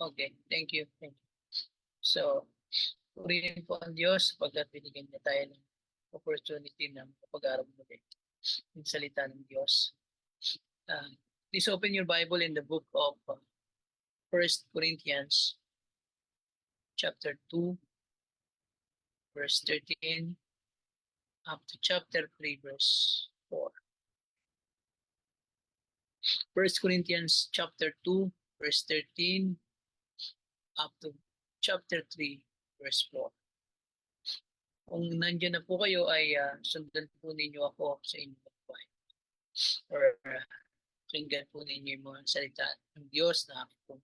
Okay, thank you. Thank you. So, purihin po ang Diyos pagkat binigyan niya tayo ng opportunity na pag-aaral muli yung salita ng Diyos. Please open your Bible in the book of 1 Corinthians chapter 2, verse 13, up to chapter 3, verse 4. 1 Corinthians chapter 2, verse 13, up to chapter 3, verse 4. Kung nandiyan na po kayo ay sundan po ninyo ako sa inyong buhay. Or pakinggan po ninyo yung mga salita ng Diyos na aking pong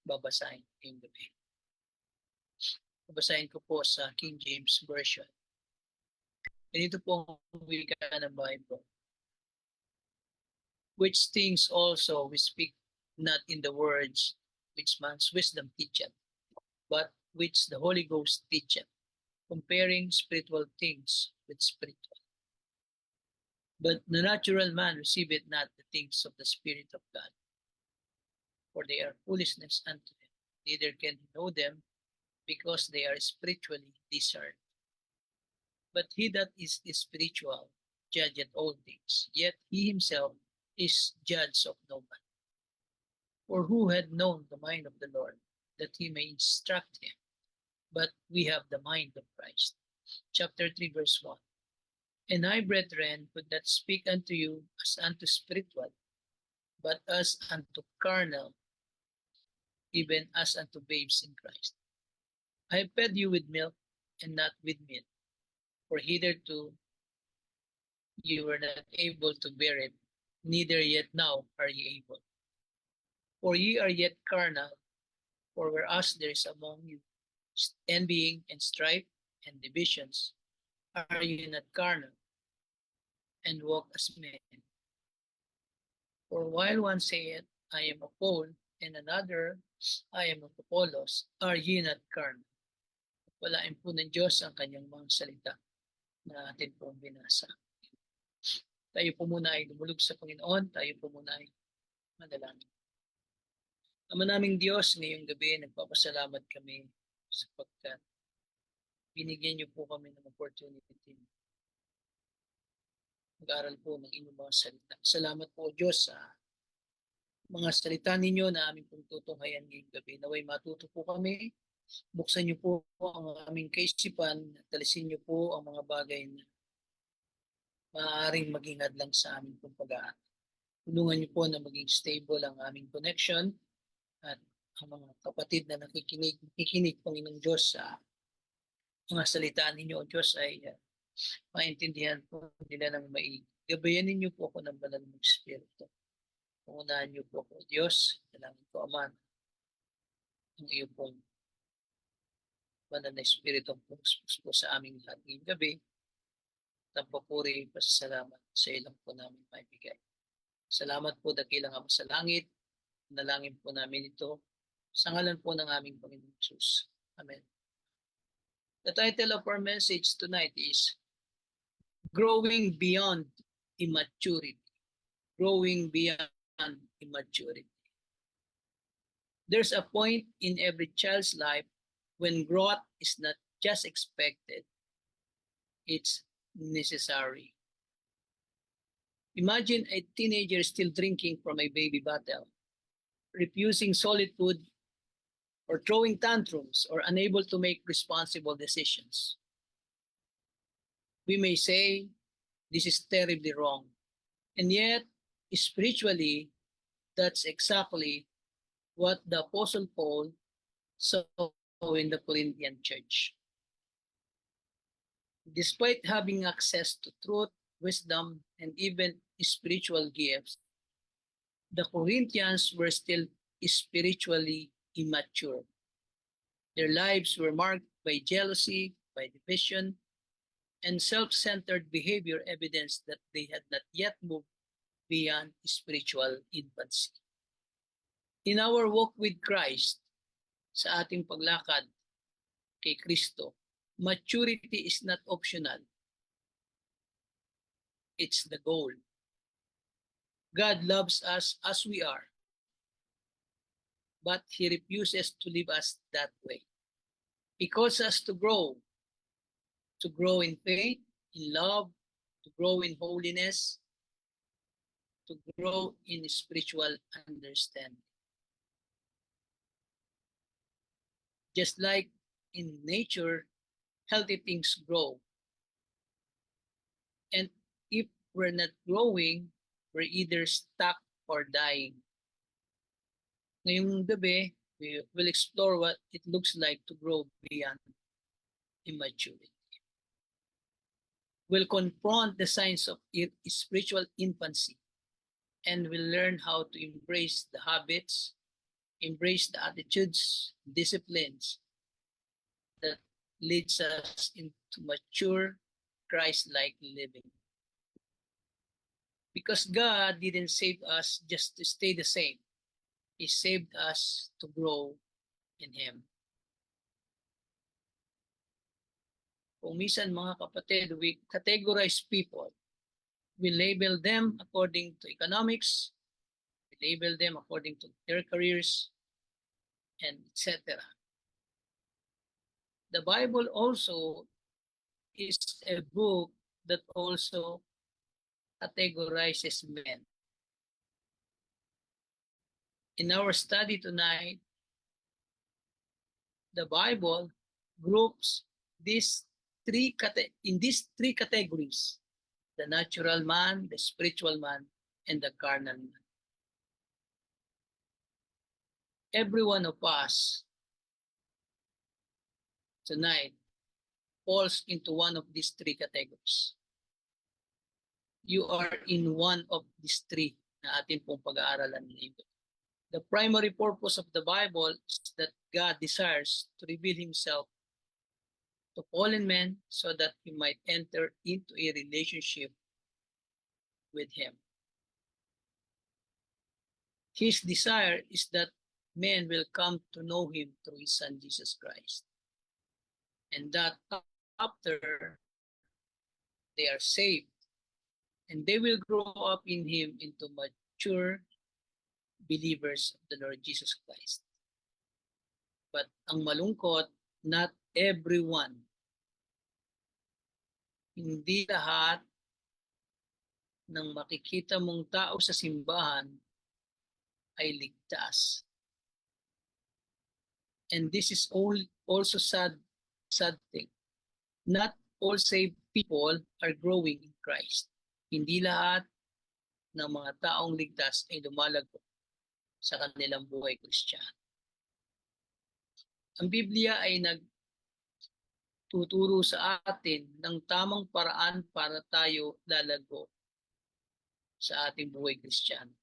babasahin ngayong gabi. Babasahin ko po sa King James Version. Ganito po ang wika ng Bible. Which things also we speak not in the words which man's wisdom teacheth, but which the Holy Ghost teacheth, comparing spiritual things with spiritual. But the natural man receiveth not the things of the Spirit of God, for they are foolishness unto him, neither can he know them, because they are spiritually discerned. But he that is spiritual judgeth all things, yet he himself is judge of no man. For who had known the mind of the Lord, that he may instruct him? But we have the mind of Christ. Chapter 3, verse 1. And I, brethren, would not speak unto you as unto spiritual, but as unto carnal, even as unto babes in Christ. I fed you with milk and not with meat, for hitherto you were not able to bear it, neither yet now are ye able. For ye are yet carnal, for whereas there is among you envying and strife and divisions, are ye not carnal, and walk as men? For while one saith, I am of Paul, and another, I am of Apollos, are ye not carnal? Walain po ng Diyos ang kanyang mga salita na atin pong binasa. Tayo po muna ay lumulog sa Panginoon, tayo po muna ay manalangin. Ama naming Diyos, ngayong gabi, nagpapasalamat kami sapagkat binigyan niyo po kami ng opportunity mag-aral po ng inyong mga salita. Salamat po Diyos sa mga salita ninyo na aming pong tutunghayan ngayong gabi. Naway matuto po kami, buksan niyo po ang aming kaisipan, talisin niyo po ang mga bagay na maaaring maging hadlang sa aming pong pag-aaral. Tulungan niyo po na maging stable ang aming connection at ang mga kapatid na nakikinig Panginoong Diyos sa mga salitaan ninyo, O Diyos, ay maintindihan po nila ng maigi. Gabayan ninyo po ako ng banal ng Espiritu. Pangunahan niyo po ako, Diyos, dalangin ko, Ama, ang iyo pong banal na Espiritu ang pumuspuss po sa aming lahat ngayong gabi. Tampapuri, pasasalamat sa ilang po namin maibigay. Salamat po dakilang Ama sa langit. Nalangin po namin ito sa ngalan po ng aming Panginoong Jesus. Amen. The title of our message tonight is Growing Beyond Immaturity. Growing Beyond Immaturity. There's a point in every child's life when growth is not just expected, it's necessary. Imagine a teenager still drinking from a baby bottle, refusing solid food, or throwing tantrums, or unable to make responsible decisions. We may say, this is terribly wrong. And yet, spiritually, that's exactly what the Apostle Paul saw in the Corinthian church. Despite having access to truth, wisdom, and even spiritual gifts, the Corinthians were still spiritually immature. Their lives were marked by jealousy, by division, and self-centered behavior, evidence that they had not yet moved beyond spiritual infancy. In our walk with Christ, sa ating paglakad kay Kristo, maturity is not optional. It's the goal. God loves us as we are. but He refuses to leave us that way. He calls us to grow in faith, in love, to grow in holiness, to grow in spiritual understanding. Just like in nature, healthy things grow. And if we're not growing, we're either stuck or dying. Ngayong gabi, we will explore what it looks like to grow beyond immaturity. We'll confront the signs of spiritual infancy, and we'll learn how to embrace the habits, embrace the attitudes, disciplines that leads us into mature, Christ-like living. Because God didn't save us just to stay the same. He saved us to grow in Him. Kung minsan mga kapatid, we categorize people. We label them according to economics, we label them according to their careers, and etc. The Bible also is a book that also categorizes men. In our study tonight, the Bible groups these in these three categories: the natural man, the spiritual man, and the carnal man. Every one of us tonight falls into one of these three categories. You are in one of these three na atin pong pag-aaralan ngayon. The primary purpose of the Bible is that God desires to reveal Himself to fallen men so that we might enter into a relationship with Him. His desire is that men will come to know Him through His Son Jesus Christ. And that after they are saved, and they will grow up in Him into mature believers of the Lord Jesus Christ. But ang malungkot, not everyone, hindi lahat ng makikita mong tao sa simbahan ay ligtas. And this is also sad thing. Not all saved people are growing in Christ. Hindi lahat ng mga taong ligtas ay lumalago sa kanilang buhay Kristiyano. Ang Biblia ay nagtuturo sa atin ng tamang paraan para tayo lalago sa ating buhay Kristiyano.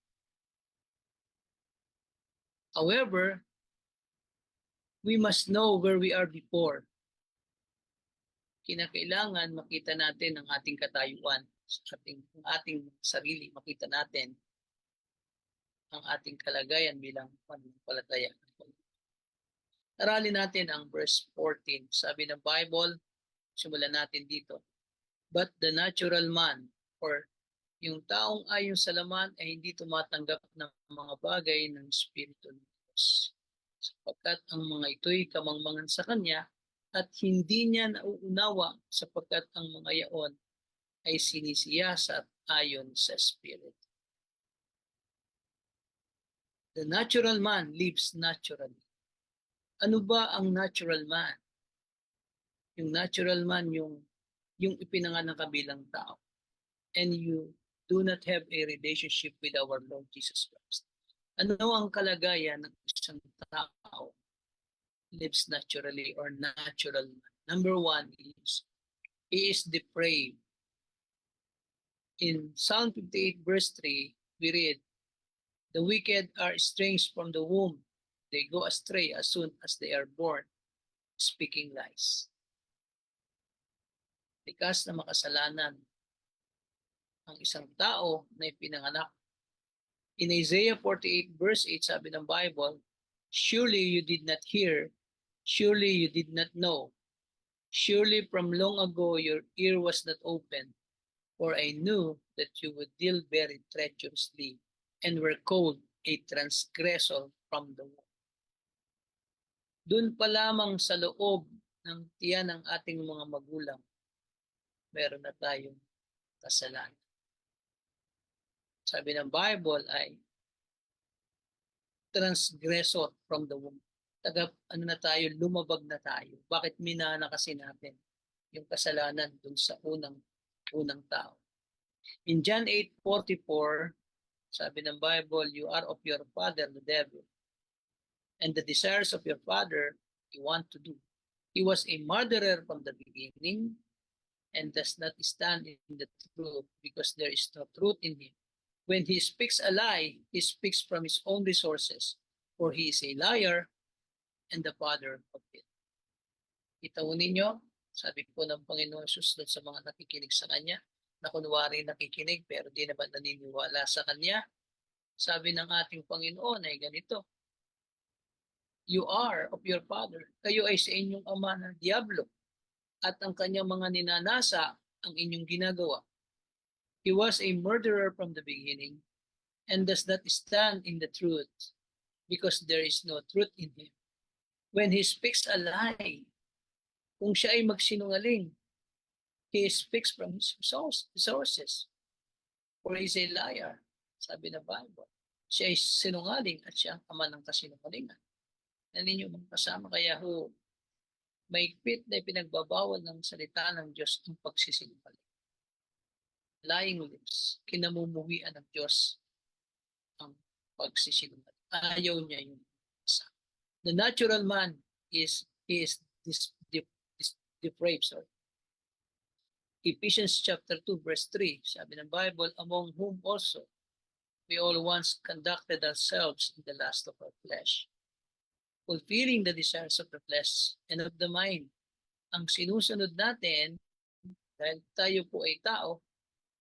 However, we must know where we are before. Kinakailangan makita natin ang ating katayuan, ang ating sarili, makita natin ang ating kalagayan bilang pananampalataya. Aralin natin ang verse 14. Sabi ng Bible, simulan natin dito. But the natural man, or yung taong ayon sa laman ay hindi tumatanggap ng mga bagay ng Espiritu ng Diyos. Sapagkat ang mga ito'y kamangmangan sa Kanya at hindi niya nauunawa sapagkat ang mga yaon ay sinisiyasat ayon sa Espiritu. The natural man lives naturally. Ano ba ang natural man? Yung natural man, yung ipinanganak bilang tao. And you do not have a relationship with our Lord Jesus Christ. Ano ang kalagayan ng isang tao lives naturally or natural man? Number one is, he is depraved. In Psalm 58 verse 3, we read, the wicked are estranged from the womb. They go astray as soon as they are born, speaking lies. Likas na makasalanan ang isang tao na ipinanganak. In Isaiah 48 verse 8, sabi ng Bible, surely you did not hear, surely you did not know. Surely from long ago your ear was not open, for I knew that you would deal very treacherously and were called a transgressor from the womb. Doon pa lamang sa loob ng tiyan ng ating mga magulang, meron na tayong kasalanan. Sabi ng Bible ay transgressor from the womb. Lumabag na tayo. Bakit minana kasi natin yung kasalanan dun sa unang tao? In John 8:44, sabi ng Bible, you are of your father, the devil, and the desires of your father you want to do. He was a murderer from the beginning and does not stand in the truth because there is no truth in him. When he speaks a lie, he speaks from his own resources, for he is a liar and the father of it. Kita mo ninyo, sabi po ng Panginoon Jesus sa mga nakikinig sa Kanya, na kunwari nakikinig pero di naman naniniwala sa Kanya, sabi ng ating Panginoon ay ganito, you are of your father, kayo ay sa inyong ama na Diablo, at ang kanyang mga ninanasa ang inyong ginagawa. He was a murderer from the beginning and does not stand in the truth because there is no truth in him. When he speaks a lie, kung siya ay magsinungaling, he speaks from his resources, for he is a liar, sabi ng Bible. Siya ay sinungaling at siya ang ama ng kasinungalingan. Na ninyo mga kasama, kaya mahigpit na pinagbabawal ng salita ng Diyos ang pagsisinungaling. Lying lips, kinamumuhian ng Diyos ang pagsisinungaling. Ayaw niya yung kasama. The natural man is depraved. Sorry. Ephesians chapter 2 verse 3, sabi ng Bible, among whom also we all once conducted ourselves in the lust of our flesh, fulfilling the desires of the flesh and of the mind. Ang sinusunod natin, dahil tayo po ay tao,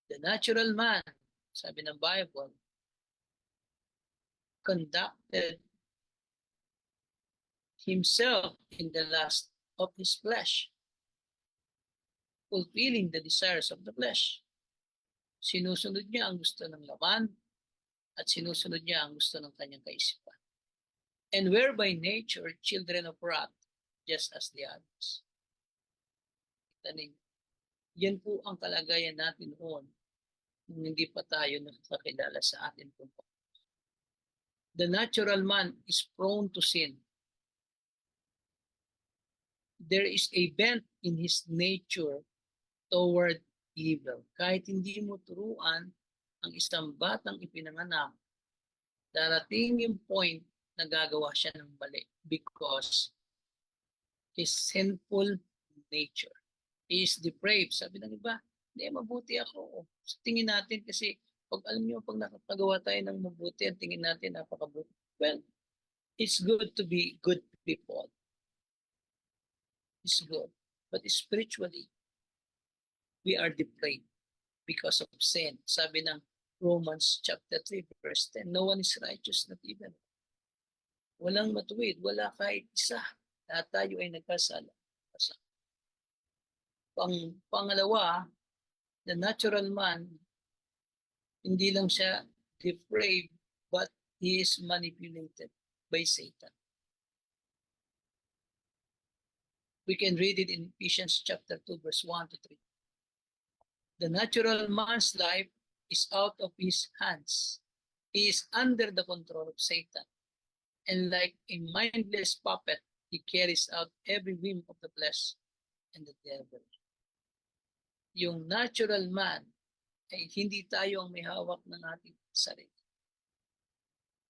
the natural man, sabi ng Bible, conducted himself in the lust of his flesh, fulfilling the desires of the flesh. Sinusunod niya ang gusto ng laman at sinusunod niya ang gusto ng kanyang kaisipan. And we're by nature children of wrath, just as the others. Yan po ang kalagayan natin noon nung hindi pa tayo nakakilala sa atin po. The natural man is prone to sin. There is a bent in his nature toward evil. Kahit hindi mo turuan ang isang batang ipinanganak, darating yung point na gagawa siya ng mali because his sinful nature is depraved. Sabi ng iba, hindi, mabuti ako. So, tingin natin kasi, pag alam niyo, pag nakapagawa tayo ng mabuti, tingin natin napakabuti. Well, it's good to be good people. It's good. But spiritually, we are depraved because of sin. Sabi ng Romans chapter 3 verse 10, no one is righteous, not even. Walang matuwid, wala kahit isa. Lahat tayo ay nagkasala. Pangalawa, the natural man, hindi lang siya depraved, but he is manipulated by Satan. We can read it in Ephesians chapter 2, verse 1 to 3. The natural man's life is out of his hands. He is under the control of Satan. And like a mindless puppet, he carries out every whim of the flesh and the devil. Yung natural man, ay hindi tayo ang may hawak ng ating sarili.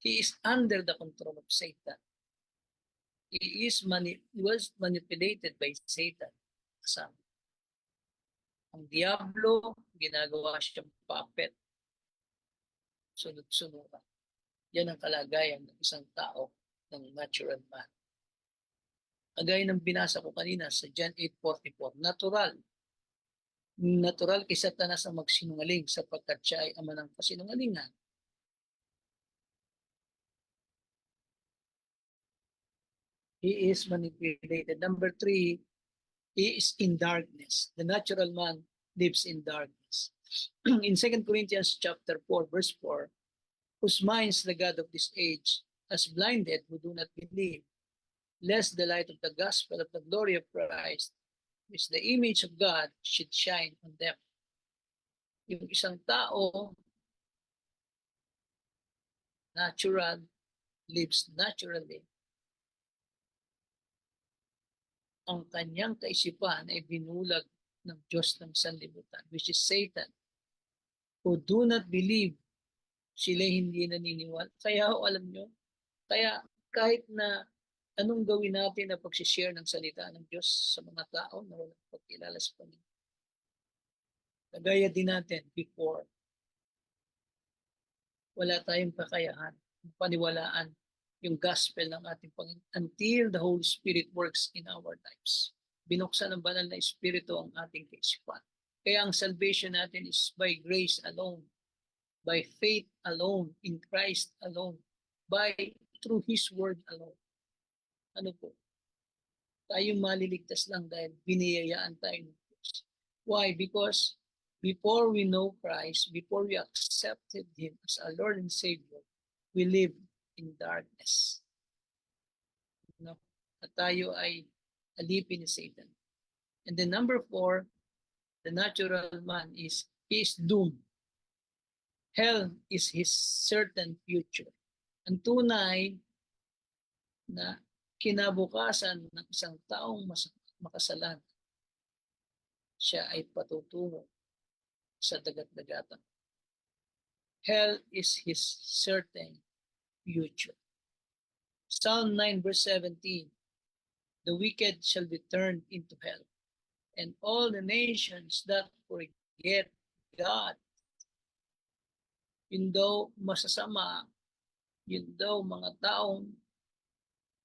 He is under the control of Satan. He was manipulated by Satan. Kasama. Ang Diablo, ginagawa siyang puppet. Sunod-sunuran. Yan ang kalagayan ng isang tao ng natural man. Agay ng binasa ko kanina sa John 8:44, natural kay Satanas ang magsinungaling sapagkat siya ay ama ng kasinungalingan. He is manipulated. Number 3, he is in darkness. The natural man lives in darkness. In 2 Corinthians chapter 4, verse 4, whose minds the God of this age has blinded who do not believe, lest the light of the gospel of the glory of Christ, which the image of God, should shine on them. Yung isang tao, natural, lives naturally. Ang kanyang kaisipan ay binulag ng Diyos ng sanlibutan, which is Satan, who do not believe, sila hindi naniniwala. Kaya alam nyo, kaya kahit na anong gawin natin na pag-share ng salita ng Diyos sa mga tao na walang pagkilala sa Panginoon. Kagaya din natin before, wala tayong kakayahan, paniwalaan yung gospel ng ating Panginoon until the Holy Spirit works in our lives. Binuksan ng banal na Espiritu ang ating kaisipan. Kaya ang salvation natin is by grace alone, by faith alone, in Christ alone, through His Word alone. Ano po? Tayo maliligtas lang dahil biniyayaan tayo ng Diyos. Why? Because before we know Christ, before we accepted Him as our Lord and Savior, we live in darkness. No? At tayo ay alipin ni Satan. And then number 4, the natural man is doomed. Hell is his certain future. Ang tunay na kinabukasan ng isang taong makasalan, siya ay patutungo sa dagat-dagatan. Hell is his certain future. Psalm 9 verse 17, the wicked shall be turned into hell, and all the nations that forget God. Yun daw masasama, yun daw mga taong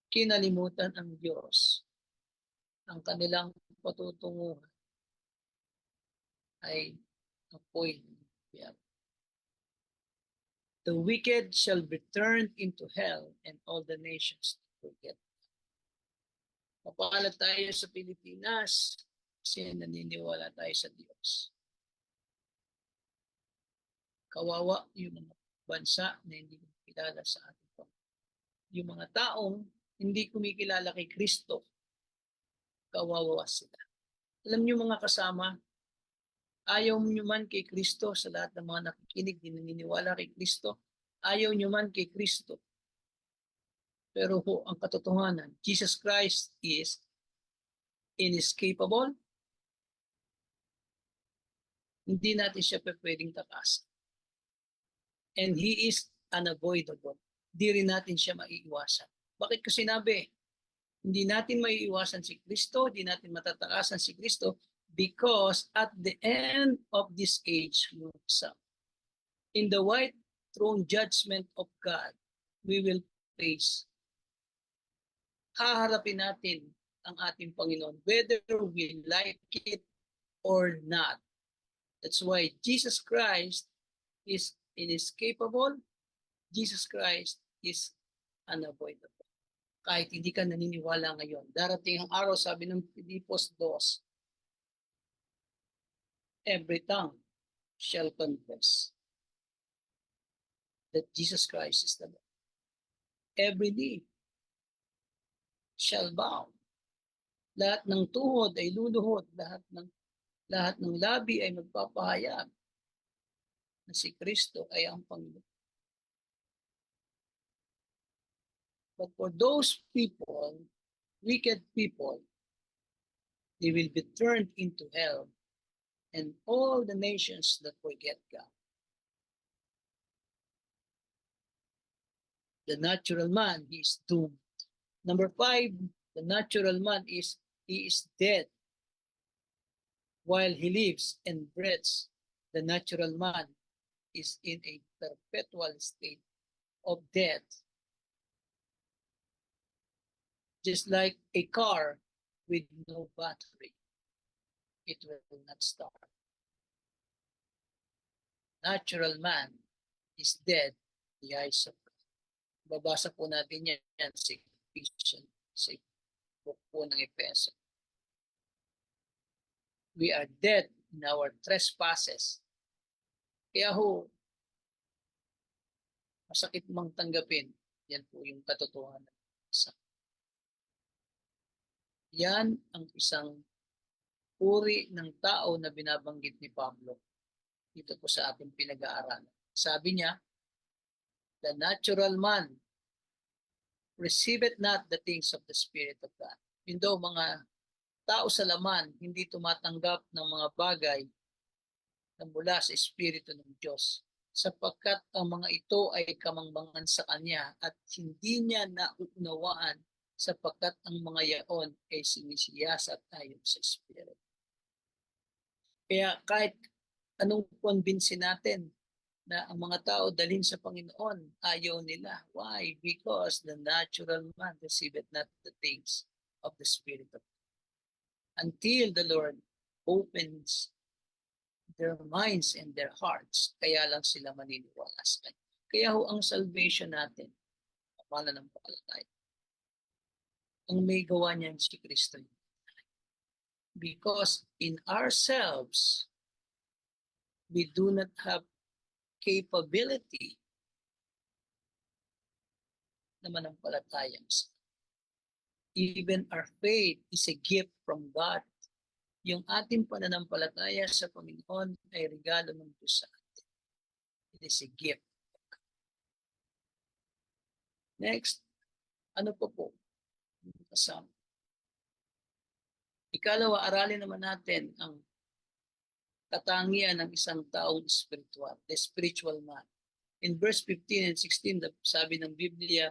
kinalimutan ang Diyos. Ang kanilang patutunguhan ay apoy. The wicked shall be turned into hell, and all the nations forget. Mapalad tayo sa Pilipinas kasi naniniwala tayo sa Diyos. Kawawa yung mga bansa na hindi kumikilala sa ating Panginoon. Yung mga taong hindi kumikilala kay Kristo, kawawa sila. Alam niyo mga kasama, ayaw niyo man kay Kristo, sa lahat ng mga nakikinig, di naniniwala kay Kristo, ayaw niyo man kay Kristo. Pero ang katotohanan, Jesus Christ is inescapable. Hindi natin siya pwedeng takasan. And He is unavoidable. Di rin natin siya maiiwasan. Bakit ko sinabi? Hindi natin maiiwasan si Kristo, hindi natin matatakasan si Kristo, because at the end of this age, in the white throne judgment of God, we will face. Haharapin natin ang ating Panginoon, whether we like it or not. That's why Jesus Christ is inescapable. Jesus Christ is unavoidable. Kahit hindi ka naniniwala ngayon, darating ang araw, sabi ng Filipos 2, every tongue shall confess that Jesus Christ is the Lord. Every knee shall bow. Lahat ng tuhod ay luluhod, lahat ng labi ay magpapahayag na si Kristo ay ang Panginoon. But for those people, wicked people, they will be turned into hell, and all the nations that forget God. The natural man, he is doomed. Number 5, the natural man he is dead. While he lives and breathes, the natural man is in a perpetual state of death. Just like a car with no battery, it will not start. Natural man is dead in the eyes of God. Babasa po natin yan sa Ephesians, sa book po ng Efeso. We are dead in our trespasses. Kaya masakit mang tanggapin, yan po yung katotohanan. Yan ang isang uri ng tao na binabanggit ni Pablo dito po sa ating pinag-aaralan. Sabi niya, the natural man receiveth not the things of the Spirit of God. Yun daw mga tao sa laman, hindi tumatanggap ng mga bagay na mula sa Espiritu ng Diyos sapagkat ang mga ito ay kamangmangan sa Kanya at hindi niya nauunawaan sapagkat ang mga yaon ay sinisiyasat ayon sa Espiritu. Kaya kahit anong convince natin na ang mga tao dalhin sa Panginoon, ayaw nila. Why? Because the natural man receiveth not the things of the Spirit of God. Until the Lord opens their minds and their hearts, kaya lang sila maniniwala sa Kanya. Kaya ho ang salvation natin, pananampalataya, ang may gawa niyan si Kristo. Because in ourselves, we do not have capability na manampalatayang sa even our faith is a gift from God. Yung ating pananampalataya sa Panginoon ay regalo ng Diyos sa atin. It is a gift. Next, ano po? Kasama. Ikalawa, aralin naman natin ang katangian ng isang taong spiritual, the spiritual man. In verse 15 and 16, sabi ng Biblia,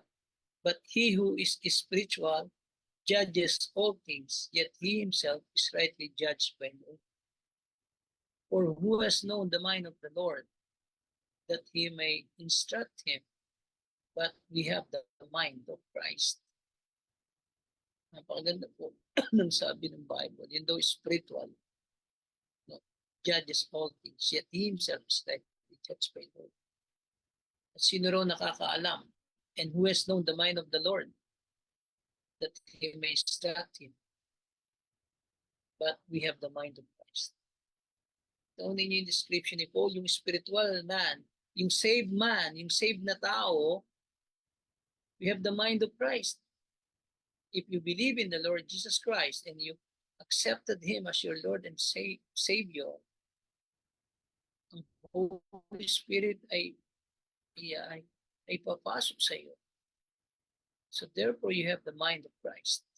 but he who is spiritual judges all things, yet he himself is rightly judged by no one. For who has known the mind of the Lord, that he may instruct him? But we have the mind of Christ. Napakaganda po ng sabi ng Bible. Yun daw spiritual. No, judges all things, yet he himself is rightly judged by no one. At sino raw nakakaalam? And who has known the mind of the Lord, that he may instruct him? But we have the mind of Christ. Ito ninyo yung description ni Paul, yung spiritual man, yung saved man, yung saved na tao, we have the mind of Christ. If you believe in the Lord Jesus Christ and you accepted Him as your Lord and Savior, ang Holy Spirit ay papasok sa iyo. So therefore, you have the mind of Christ.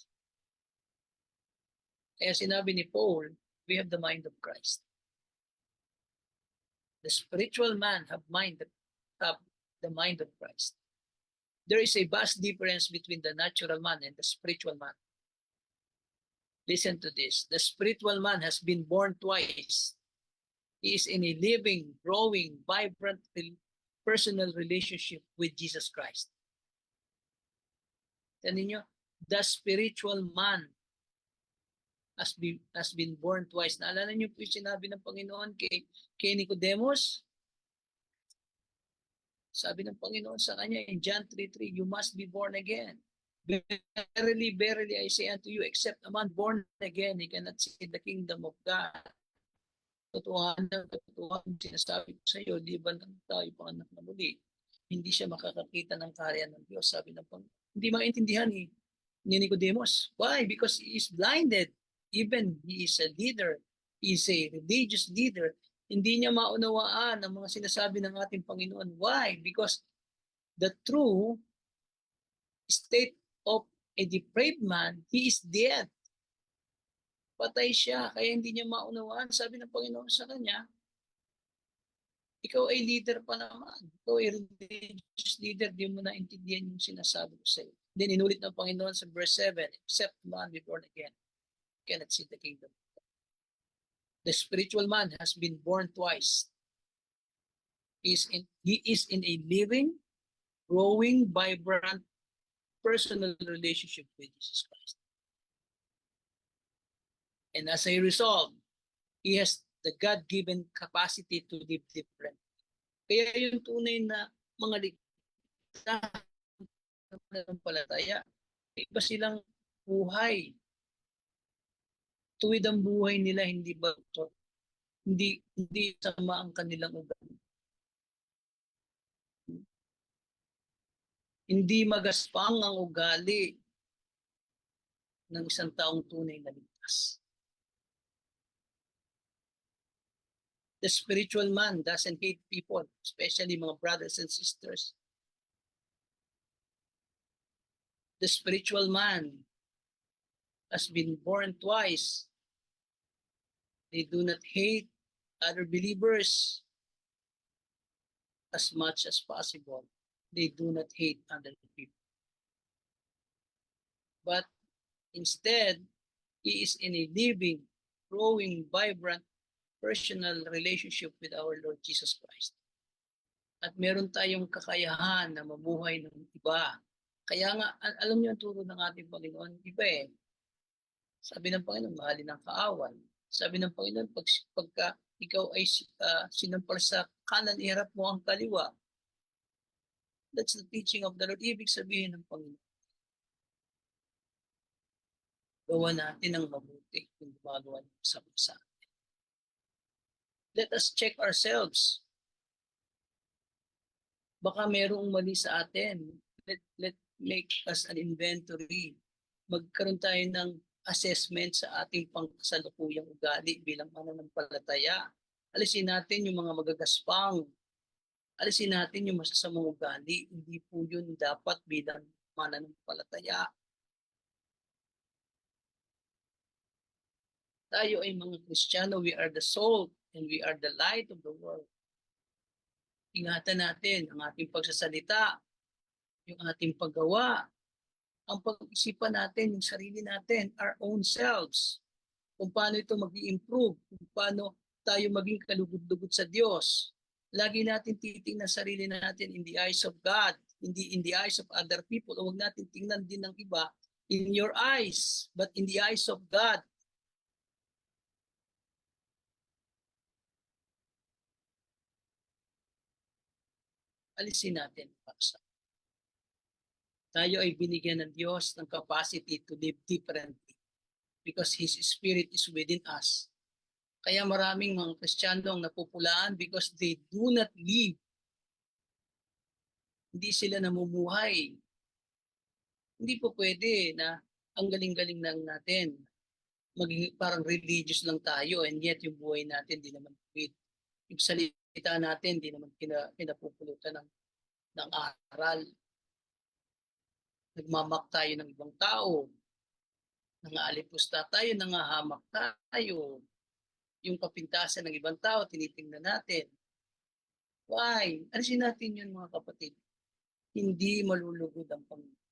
Kaya sinabi ni Paul, we have the mind of Christ. The spiritual man have the mind of Christ. There is a vast difference between the natural man and the spiritual man. Listen to this. The spiritual man has been born twice. He is in a living, growing, vibrant personal relationship with Jesus Christ. Tignan niyo, the spiritual man has been born twice. Naalala niyo po yung sinabi ng Panginoon kay Nicodemus? Sabi ng Panginoon sa kanya in John 3:3, you must be born again. Verily, verily, I say unto you, except a man born again, he cannot see the kingdom of God. Totohanan sinasabi ko sa iyo, di ba lang tayo panganak na muli? Hindi siya makakakita ng kaharian ng Diyos. Sabi ng Panginoon. Hindi maintindihan ni Nicodemus. Why? Because he is blinded. Even he is a leader. He is a religious leader. Hindi niya maunawaan ang mga sinasabi ng ating Panginoon. Why? Because the true state of a depraved man, he is dead. Patay siya, kaya hindi niya maunawaan. Sabi ng Panginoon sa kanya, ikaw ay leader pa naman. Ikaw ay religious leader, di mo naintindihan yung sinasabi ko sa iyo. Then inulit ng Panginoon sa verse 7, except man be born again, cannot see the kingdom. The spiritual man has been born twice. He is in a living, growing, vibrant, personal relationship with Jesus Christ. And as a result, he has the God-given capacity to live different. Kaya yung tunay na mga ligtas ng palataya, iba silang buhay. Tuwid ang buhay nila, hindi ba hindi sama ang kanilang ugali. Hindi magaspang ang ugali. ng isang taong tunay na ligtas. The spiritual man doesn't hate people, especially mga brothers and sisters. The spiritual man has been born twice. They do not hate other believers as much as possible. They do not hate other people. But instead, he is in a living, growing, vibrant, personal relationship with our Lord Jesus Christ. At meron tayong kakayahan na mabuhay ng iba. Kaya nga, alam niyo ang turo ng ating Panginoon, iba eh. Sabi ng Panginoon, mahalin ang kaaway. Sabi ng Panginoon, pagka ikaw ay sinampal sa kanan, iharap mo ang kaliwa. That's the teaching of the Lord. Ibig sabihin ng Panginoon, gawa natin ang mabuti kung gumagawa ng masama sa atin. Let us check ourselves. Baka merong mali sa atin. Let make us an inventory. Magkaroon tayo ng assessment sa ating pangkasalukuyang ugali bilang mananampalataya. Alisin natin yung mga magagaspang. Alisin natin yung masasamang ugali. Hindi po yun dapat bilang mananampalataya. Tayo ay mga Kristiyano, we are the salt and we are the light of the world. Ingatan natin ang ating pagsasalita, yung ating paggawa, ang pag-isipan natin, yung sarili natin, our own selves, kung paano ito mag-i-improve, kung paano tayo maging kalugod-lugod sa Diyos. Lagi natin titingnan sarili natin in the eyes of God, hindi in the eyes of other people. Huwag natin tingnan din ng iba in your eyes, but in the eyes of God. Alisin natin paksa. Tayo ay binigyan ng Diyos ng capacity to live differently because His Spirit is within us. Kaya maraming mga Kristiyano ang napupulaan because they do not live. Hindi sila namumuhay. Hindi po pwede na ang galing-galing lang natin. Maging parang religious lang tayo and yet yung buhay natin di naman with. Yung salita natin di naman pinapupulutan ng aral. Nagmamak tayo ng ibang tao. Nangaalipusta tayo, nangahamak tayo. Yung kapintasan ng ibang tao, tinitingnan natin. Why? Alisin natin yun mga kapatid. Hindi malulugod ang Panginoon.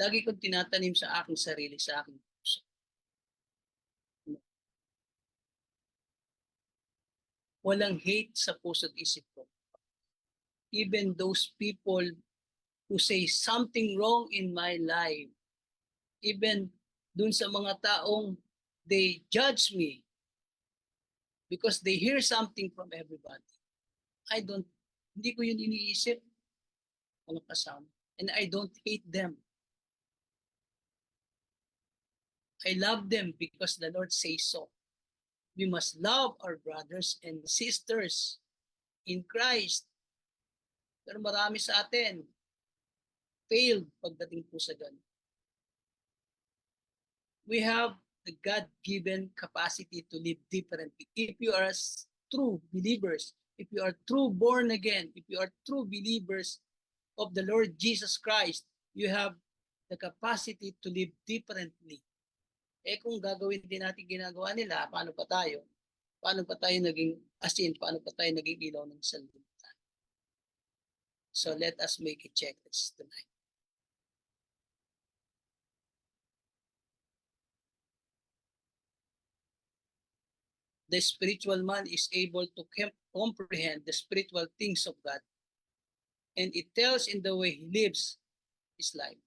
Lagi kong tinatanim sa aking sarili, sa aking puso. Walang hate sa puso't isip ko. Even those people who say something wrong in my life, even dun sa mga taong they judge me because they hear something from everybody. Hindi ko yun iniisip mga kasama. And I don't hate them. I love them because the Lord says so. We must love our brothers and sisters in Christ. Pero marami sa atin failed pagdating po sa ganun. We have the God-given capacity to live differently. If you are true believers, if you are true born again, if you are true believers of the Lord Jesus Christ, you have the capacity to live differently. Kung gagawin din natin ginagawa nila, paano pa tayo? Paano pa tayo naging asin? Paano pa tayo naging ilaw ng sanlibutan? So let us make a checklist tonight. The spiritual man is able to comprehend the spiritual things of God, and it tells in the way he lives his life.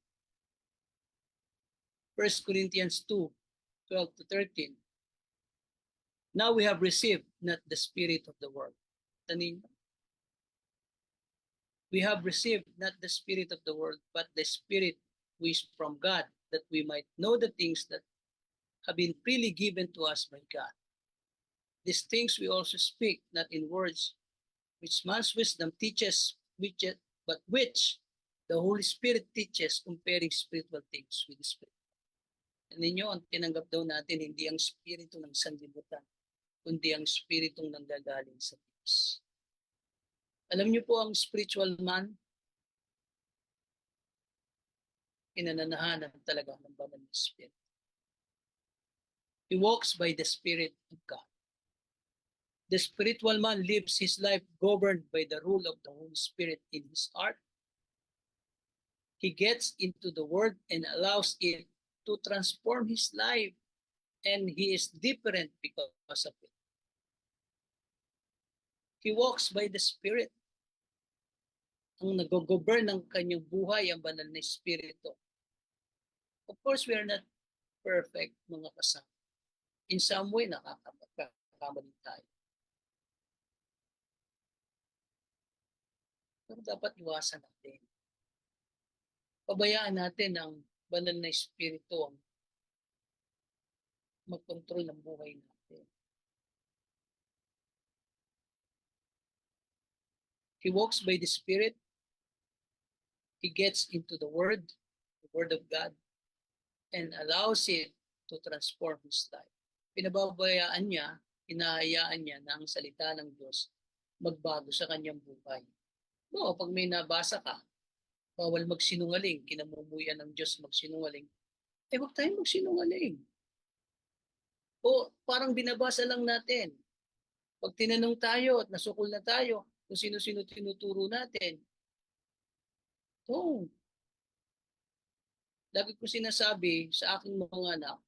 1 Corinthians 2:12-13. Now we have received not the spirit of the world. We have received not the spirit of the world, but the Spirit who is from God, that we might know the things that have been freely given to us by God. These things we also speak, not in words, which man's wisdom teaches, but which The Holy Spirit teaches comparing spiritual things with the Spirit. Ninyo, ang tinanggap daw natin, hindi ang spirito ng sanlibutan, kundi ang spiritong nanggagaling sa Diyos. Alam niyo po ang spiritual man, pinananahanan talaga ng banal na Spirit. He walks by the Spirit of God. The spiritual man lives his life governed by the rule of the Holy Spirit in his heart. He gets into the Word and allows it to transform his life, and he is different because of it. He walks by the Spirit. Ang nag-govern ng kanyang buhay, ang banal na Espiritu. Of course, we are not perfect, mga kasama. In some way, nakakakamali tayo. Pero dapat iwasan natin. Pabayaan natin ang banal na Espiritu ang magkontrol ng buhay natin. He walks by the Spirit. He gets into the Word of God, and allows it to transform his life. Pinababayaan niya, hinahayaan niya na ang salita ng Diyos magbago sa kanyang buhay. No, pag may nabasa ka, bawal magsinungaling, kinamumuyan ng Diyos magsinungaling, wag tayong magsinungaling. O parang binabasa lang natin. Pag tinanong tayo at nasukol na tayo kung sino-sino tinuturo natin, lagi ko sinasabi sa aking mga anak,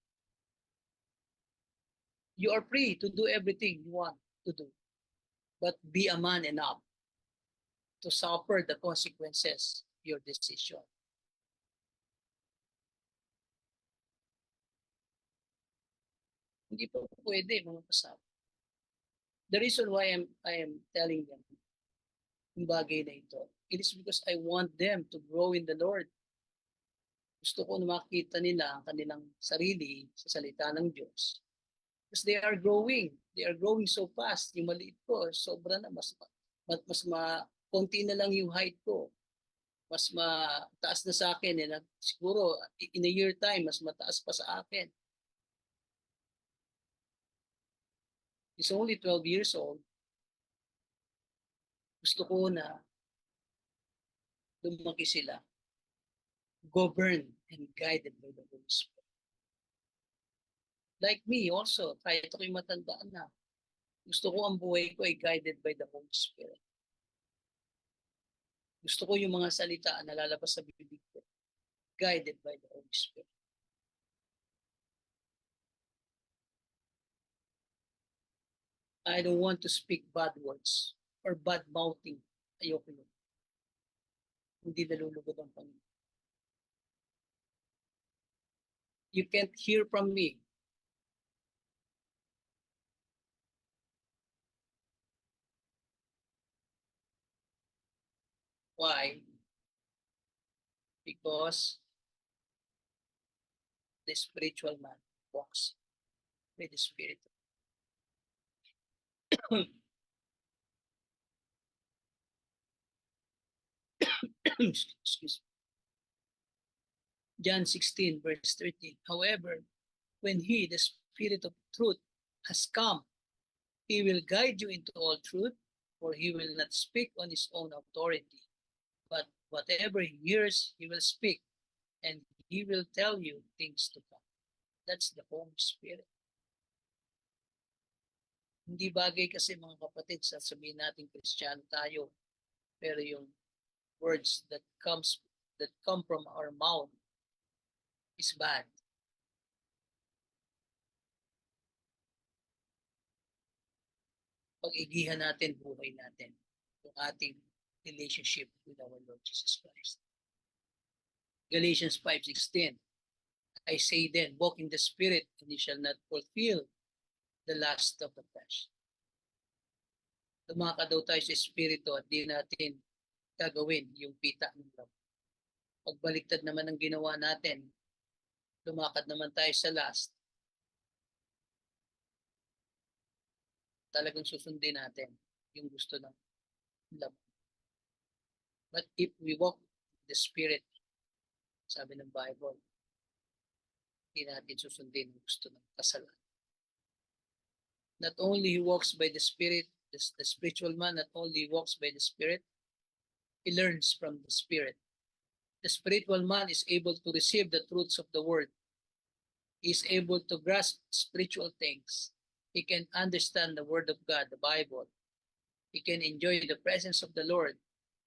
you are free to do everything you want to do. But be a man enough to suffer the consequences of your decision. Hindi po pwede, mga kasama. The reason why I am telling them yung bagay na ito, it is because I want them to grow in the Lord. Gusto ko na makita nila ang kanilang sarili sa salita ng Diyos. Because they are growing. They are growing so fast. Yung maliit ko, sobra na. Konti na lang yung height ko. Mas mataas na sa akin. Siguro, in a year time, mas mataas pa sa akin. He's only 12 years old. Gusto ko na lumaki sila, governed and guided by the Holy Spirit. Like me also, kahit ako'y matandaan na, gusto ko ang buhay ko ay guided by the Holy Spirit. Gusto ko yung mga salita na lalabas sa bibig ko, guided by the Holy Spirit. I don't want to speak bad words or bad mouthing. Ayoko yun. Hindi nalulugod ang Panginoon. You can't hear from me. Why? Because the spiritual man walks with the Spirit. Excuse me. John 16, verse 13. However, when he, the Spirit of truth, has come, he will guide you into all truth, for he will not speak on his own authority, but whatever he hears, he will speak, and he will tell you things to come. That's the Holy Spirit. Hindi bagay kasi, mga kapatid, sa sabihin natin Kristiyano tayo, pero yung words that come from our mouth is bad. Pag-igihan natin buhay natin, yung ating relationship with our Lord Jesus Christ. Galatians 5:16. I say then, walk in the Spirit, and you shall not fulfill the lust of the flesh. Tumaka daw tayo sa Espiritu at di natin gagawin yung pita ng loob. Pagbaliktad naman ang ginawa natin, lumakad naman tayo sa lust, talagang susundin natin yung gusto ng love. But if we walk the Spirit. Sabi ng Bible, hindi natin susundin ang gusto ng kasalanan. Not only he walks by the Spirit, the spiritual man not only walks by the Spirit, he learns from the Spirit. The spiritual man is able to receive the truths of the Word. He is able to grasp spiritual things. He can understand the Word of God, the Bible. He can enjoy the presence of the Lord.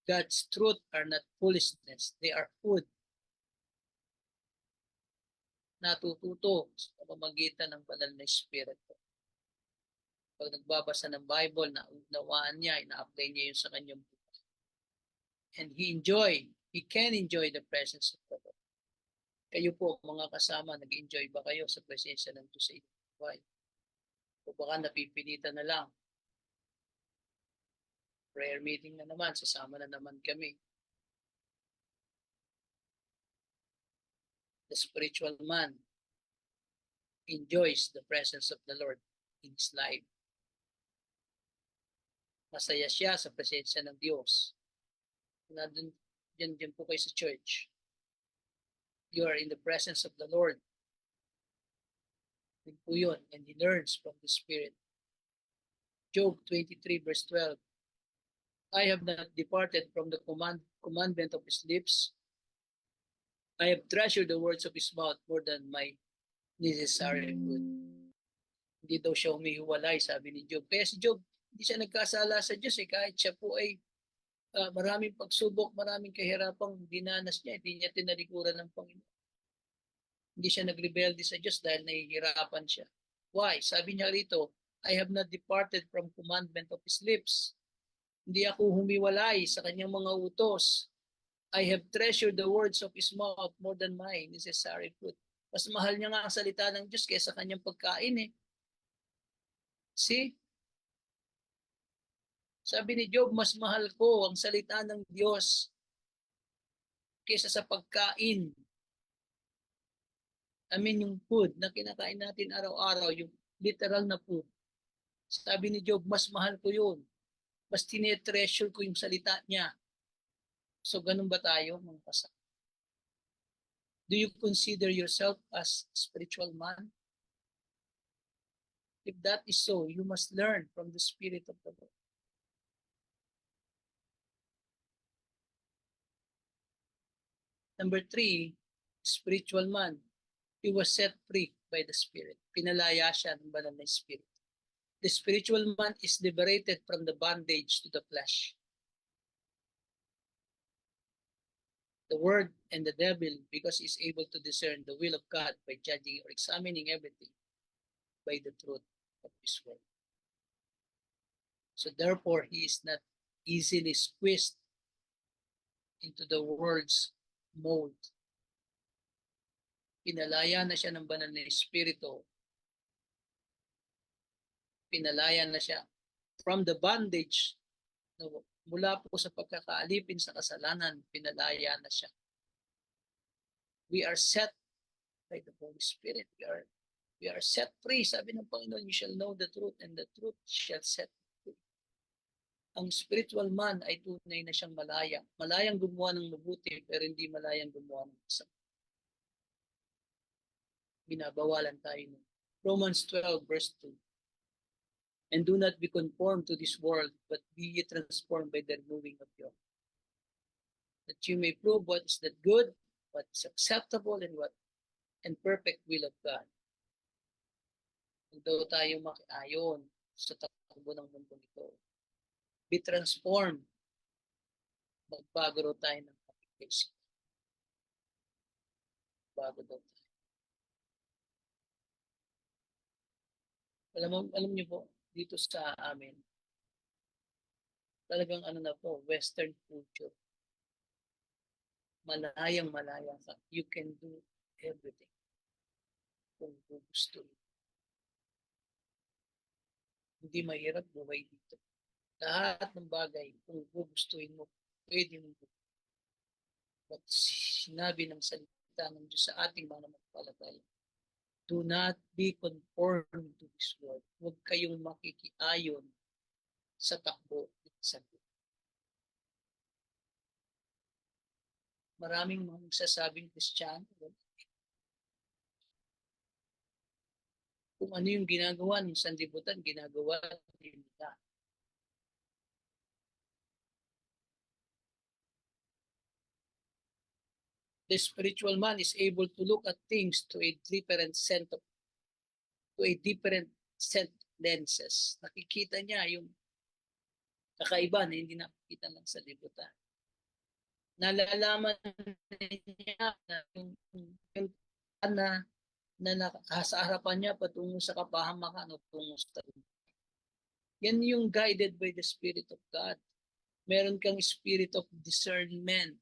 God's truth are not foolishness. They are food. Natututo sa pamamagitan ng banal na Espiritu. Pag nagbabasa ng Bible, naunawaan niya, ina-apply niya yun sa kanyang buhay. And he can enjoy the presence of the Lord. Kayo po, mga kasama, nag-enjoy ba kayo sa presensya ng Diyos sa inyong buhay? O baka napipilitan na lang. Prayer meeting na naman, sasama na naman kami. The spiritual man enjoys the presence of the Lord in his life. Masaya siya sa presensya ng Diyos. Diyan po kayo sa church. You are in the presence of the Lord. Yun po yun. And he learns from the Spirit. Job 23 verse 12. I have not departed from the commandment of his lips. I have treasured the words of his mouth more than my necessary food. Hindi daw siya humihiwalay, sabi ni Job. Kaya si Job, hindi siya nagkasala sa Diyos kahit siya po ay maraming pagsubok, maraming kahirapang dinanas niya, hindi niya tinalikuran ng Panginoon. Hindi siya nagrebelde sa Diyos dahil nahihirapan siya. Why? Sabi niya rito, I have not departed from commandment of his lips. Hindi ako humiwalay sa kanyang mga utos. I have treasured the words of his mouth more than my necessary food. Mas mahal niya nga ang salita ng Diyos kaysa kanyang pagkain See? Sabi ni Job, mas mahal ko ang salita ng Diyos kaysa sa pagkain. Yung food na kinakain natin araw-araw, yung literal na food. Sabi ni Job, mas mahal ko yun. Mas tinetreasure ko yung salita niya. So, ganun ba tayo, mga kasama? Do you consider yourself as spiritual man? If that is so, you must learn from the Spirit of the Lord. Number 3, spiritual man. He was set free by the Spirit. Pinalaya siya ng banal na Spirit. The spiritual man is liberated from the bondage to the flesh. The word and the devil, because he's able to discern the will of God by judging or examining everything by the truth of his word. So therefore, he is not easily squeezed into the world's mold. Pinalaya na siya ng banal na Espiritu. Pinalaya na siya from the bondage, mula po sa pagkakaalipin sa kasalanan, pinalaya na siya. We are set by the Holy Spirit. We are set free. Sabi ng Panginoon, you shall know the truth and the truth shall set free. Ang spiritual man ay tunay na siyang malaya. Malayang gumawa ng mabuti pero hindi malayang gumawa ng masama. Binabawalan tayo nun. Romans 12 verse 2. And do not be conformed to this world, but be ye transformed by the renewing of your mind, that you may prove what is that good, what is acceptable, and perfect will of God. Kung daw tayo makiayon sa takbo ng mundo nito, be transformed. Magbago daw tayo ng application. Bago daw tayo. Alam niyo po, dito sa amin, talagang Western culture. Malaya ka. You can do everything kung gusto. Hindi mahirap buhay dito. Lahat ng bagay, kung gugustuhin mo, pwede mo. But sinabi ng salita ng Diyos sa ating mga magpalagay, do not be conformed to this world. Huwag kayong makikiayon sa takbo ng mundo. Maraming mga nagsasabing Kristiyano. Kung ano yung ginagawa ng sanlibutan, ginagawa din nila. The spiritual man is able to look at things to a different set lenses. Nakikita niya yung kakaiba na hindi nakikita lang sa libutan. Nalalaman niya na yung na sa harapan niya patungo sa kapahamakan o tungo sa tagumpay. Yan yung guided by the Spirit of God. Meron kang spirit of discernment.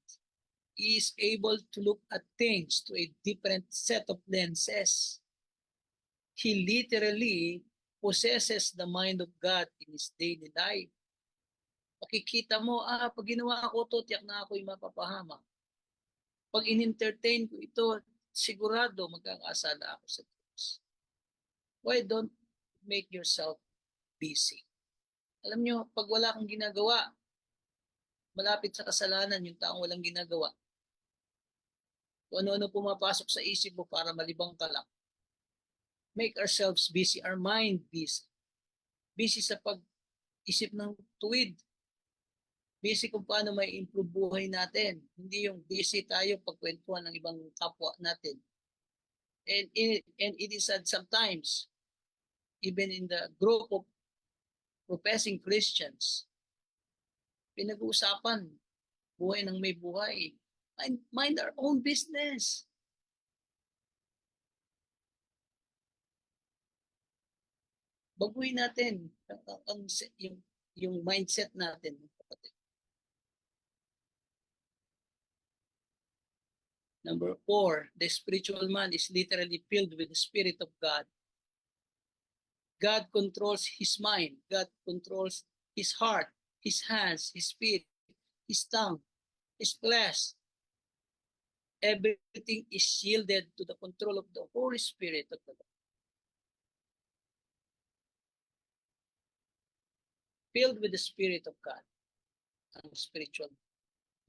He is able to look at things to a different set of lenses. He literally possesses the mind of God in his daily life. Makikita mo, pag ginawa ko to, tiyak na ako'y mapapahamak. Pag in-entertain ko ito, sigurado magkakasala ako sa Diyos. Why don't make yourself busy? Alam nyo, pag wala kang ginagawa, malapit sa kasalanan yung taong walang ginagawa. Kung ano-ano pumapasok sa isip mo para malibang ka lang. Make ourselves busy, our mind busy. Busy sa pag-isip ng tuwid. Busy kung paano may improve buhay natin. Hindi yung busy tayo pagkwentuhan ng ibang kapwa natin. And it is sad sometimes, even in the group of professing Christians, pinag-uusapan buhay ng may buhay. Mind our own business. Baguhin natin yung mindset natin. Number 4, the spiritual man is literally filled with the Spirit of God. God controls his mind. God controls his heart, his hands, his feet, his tongue, his flesh. Everything is yielded to the control of the Holy Spirit of the Lord. Filled with the Spirit of God. Ang spiritual.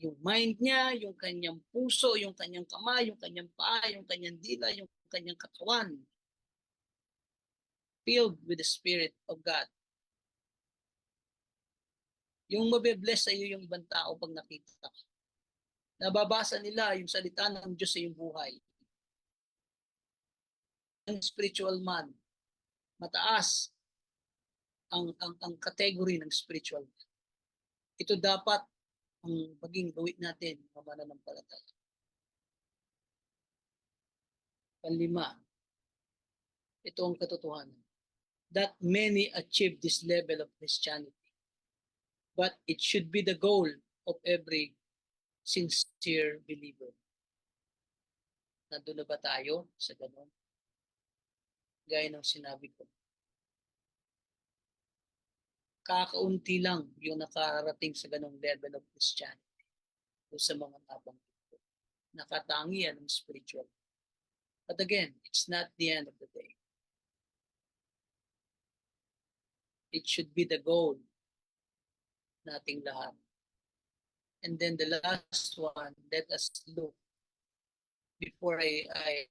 Yung mind niya, yung kanyang puso, yung kanyang kamay, yung kanyang paa, yung kanyang dila, yung kanyang katawan. Filled with the Spirit of God. Yung mabibless sa iyo yung ibang tao pag nakita ka. Nababasa nila yung salita ng Diyos sa iyong buhay. Ang spiritual man, mataas ang category ng spiritual man. Ito dapat ang maging gawin natin ng mananampalataya. Panlima, ito ang katotohanan. That many achieve this level of Christianity. But it should be the goal of every sincere believer. Nandun na ba tayo sa ganun? Gaya ng sinabi ko. Kakaunti lang yung nakarating sa ganung level of Christianity o sa mga tabang ito. Nakatangi yan ng spiritual. But again, it's not the end of the day. It should be the goal nating lahat. And then the last one, let us look before I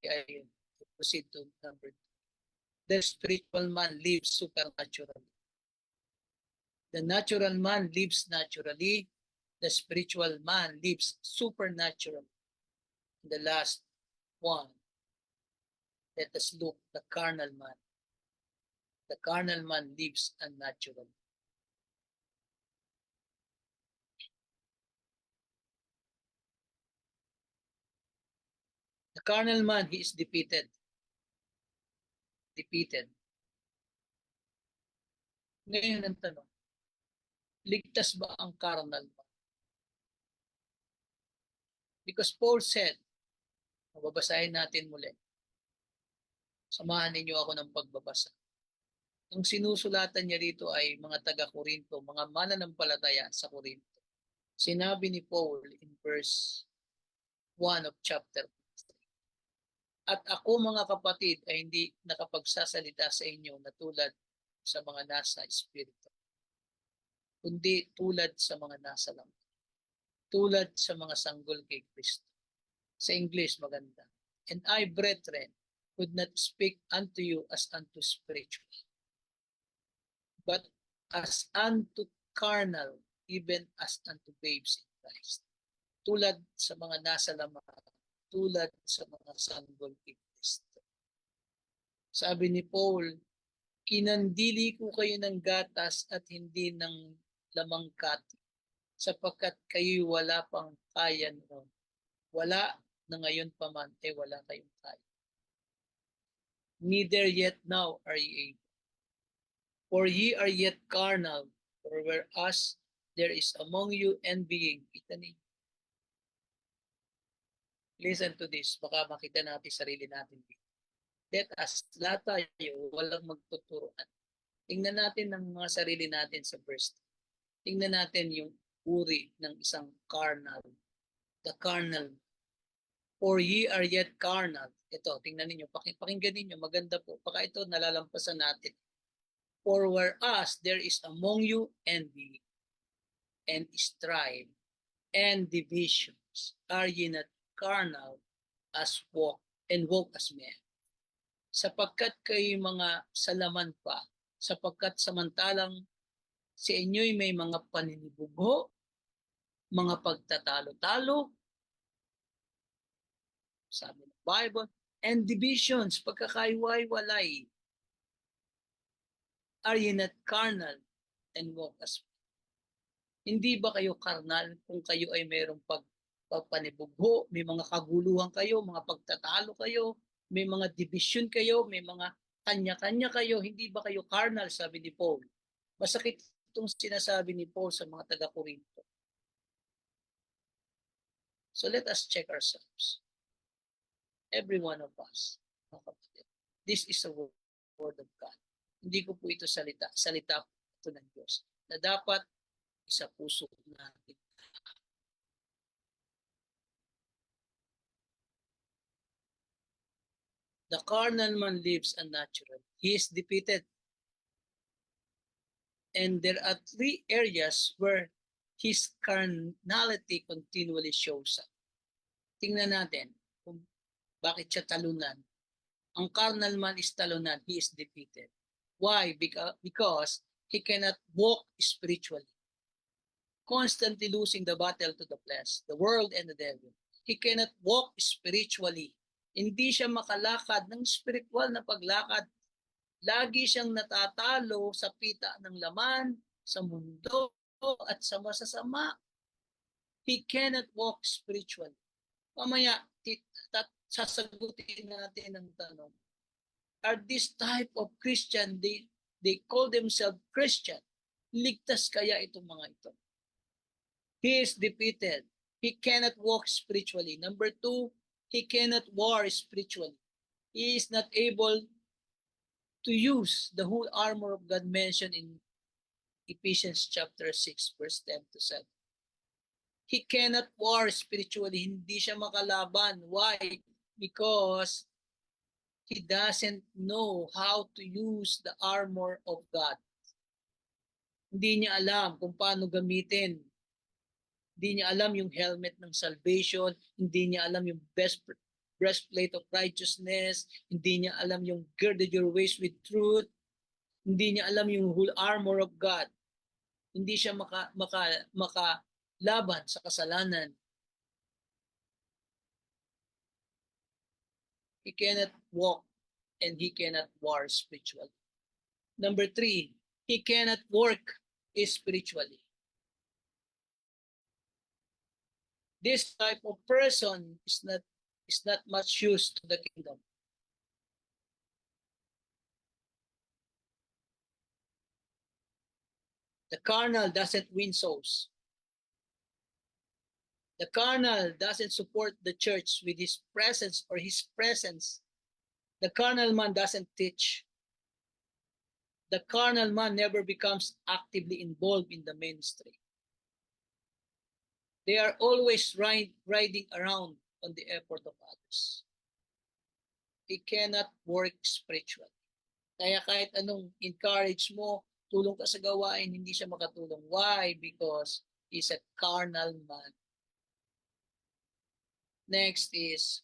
proceed to number 2. The spiritual man lives supernaturally. The natural man lives naturally. The spiritual man lives supernaturally. The last one, let us look the carnal man. The carnal man lives unnaturally. The carnal man, he is defeated. Defeated. Ngayon ang tanong, ligtas ba ang carnal man? Because Paul said, mababasahin natin muli. Samahan ninyo ako ng pagbabasa. Ang sinusulatan niya rito ay mga taga-Korinto, mga mananampalataya sa Korinto. Sinabi ni Paul in verse 1 of chapter 3. At ako mga kapatid ay hindi nakapagsasalita sa inyo na tulad sa mga nasa espiritu, kundi tulad sa mga nasa langit. tulad sa mga sanggol kay Kristo. Sa English, maganda. And I, brethren, would not speak unto you as unto spiritual, but as unto carnal, even as unto babes in Christ. Tulad sa mga nasa laman, tulad sa mga sanggol kay Kristo. Sabi ni Paul, kinandili ko kayo ng gatas at hindi ng lamang kati, sapagkat kayo wala pang kaya noon. Wala na ngayon pa man, wala kayong kaya. Neither yet now are ye able. For ye are yet carnal, for whereas there is among you envying, kita niyo. Listen to this, baka makita natin sarili natin dito. Let us, lahat tayo, walang magtuturuan. Tingnan natin ang mga sarili natin sa verse. Tingnan natin yung uri ng isang carnal. The carnal. For ye are yet carnal. Ito, tingnan ninyo, pakinggan ninyo, maganda po. Baka ito nalalampasan natin. For whereas there is among you envy and strife and divisions, are ye not carnal as walk as men? Sapagkat kayo mga salaman pa, sapagkat samantalang sa inyo'y may mga paninibugho, mga pagtatalo-talo, sabi ng Bible, and divisions, pagkakaiwalay. Are ye not carnal and walk as men? Hindi ba kayo carnal kung kayo ay mayroong pagpanibugho, may mga kaguluhan kayo, mga pagtatalo kayo, may mga division kayo, may mga kanya-kanya kayo, hindi ba kayo carnal, sabi ni Paul. Masakit itong sinasabi ni Paul sa mga taga-Corinto. So let us check ourselves. Every one of us. This is a word of God. Hindi ko po ito salita. Salita po ito ng Diyos. Na dapat isa puso natin. The carnal man lives unnatural. He is defeated. And there are three areas where his carnality continually shows up. Tingnan natin kung bakit siya talunan. Ang carnal man is talunan. He is defeated. Why? Because he cannot walk spiritually. Constantly losing the battle to the flesh, the world, and the devil. He cannot walk spiritually. Hindi siya makalakad ng spiritual na paglakad. Lagi siyang natatalo sa pita ng laman, sa mundo, at sa masasama. He cannot walk spiritually. Mamaya, sasagutin natin ang tanong. Are this type of Christian, they call themselves Christian. Ligtas kaya itong mga ito? He is defeated. He cannot walk spiritually. Number two, he cannot war spiritually. He is not able to use the whole armor of God mentioned in Ephesians chapter 6, verse 10 to 7. He cannot war spiritually. Hindi siya makalaban. Why? Because he doesn't know how to use the armor of God. Hindi niya alam kung paano gamitin. Hindi niya alam yung helmet ng salvation. Hindi niya alam yung breastplate of righteousness. Hindi niya alam yung girded your waist with truth. Hindi niya alam yung whole armor of God. Hindi siya makalaban sa kasalanan. He cannot walk and he cannot war spiritually. Number three, he cannot work spiritually. This type of person is not much used to the kingdom. The carnal doesn't win souls. The carnal doesn't support the church with his presence or his presence. The carnal man doesn't teach. The carnal man never becomes actively involved in the ministry. They are always riding around on the effort of others. He cannot work spiritually. Kaya kahit anong encourage mo, tulong ka sa gawain, hindi siya makatulong. Why? Because he's a carnal man. Next is